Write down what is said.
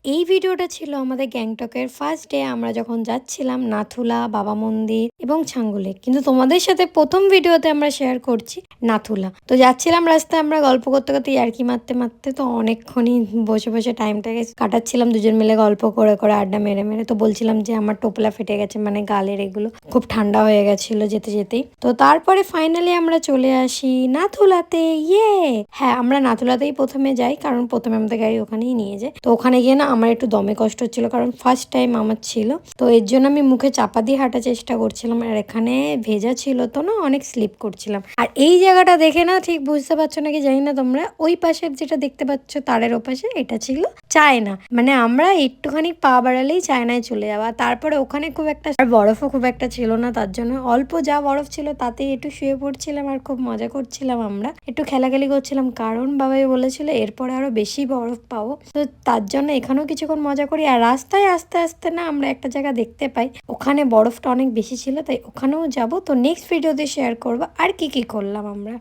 এই ভিডিওটা ছিল আমাদের গ্যাংটকের ফার্স্ট ডে আমরা যখন যাচ্ছিলাম নাথুলা, বাবা মন্দির এবং ছাঙ্গুলে। কিন্তু তোমাদের সাথে প্রথম ভিডিওতে আমরা শেয়ার করছি নাথুলা। তো যাচ্ছিলাম রাস্তায় আমরা গল্প করতে করতে ইয়ার্কি মারতে মারতে তো অনেকক্ষণই বসে বসে টাইমটাকে কাটাচ্ছিলাম দুজন মিলে গল্প করে করে আড্ডা মেরে মেরে। তো বলছিলাম যে আমার টোপলা ফেটে গেছে, মানে গালের এগুলো খুব ঠান্ডা হয়ে গেছিল যেতে যেতেই। তো তারপরে ফাইনালি আমরা চলে আসি নাথুলাতে। হ্যাঁ, আমরা নাথুলাতেই প্রথমে যাই, কারণ প্রথমে আমাদের গাড়ি ওখানেই নিয়ে যায়। তো ওখানে গিয়ে না আমার একটু দমে কষ্ট হচ্ছিল, কারণ ফার্স্ট টাইম আমার ছিল। তো এর জন্য আমি মুখে চাপা দিয়ে হাঁটার চেষ্টা করছিলাম, আর এখানে ভেজা ছিল তো না, অনেক স্লিপ করছিলাম। আর এই জায়গাটা দেখে না ঠিক বুঝতে পারছো নাকি জানি না তোমরা, ওই পাশের যেটা দেখতে পাচ্ছ তারের ওপাশে, এটা ছিল চায়না। মানে আমরা একটুখানি পা বাড়ালেই চায়নায় চলে যাওয়া। তারপরে ওখানে খুব একটা বরফও খুব একটা ছিল না, তার জন্য অল্প যা বরফ ছিল তাতেই একটু শুয়ে পড়ছিলাম আর খুব মজা করছিলাম। আমরা একটু খেলাখেলি করছিলাম, কারণ বাবাই বলেছিল এরপরে আরো বেশি বরফ পাবো। তো তার জন্য এখানেও কিছুক্ষণ মজা করি। আর রাস্তায় আস্তে আস্তে না আমরা একটা জায়গা দেখতে পাই, ওখানে বরফটা অনেক বেশি ছিল, তাই ওখানেও যাব। তো নেক্সট ভিডিওতে শেয়ার করবো আর কি কি করলাম আমরা।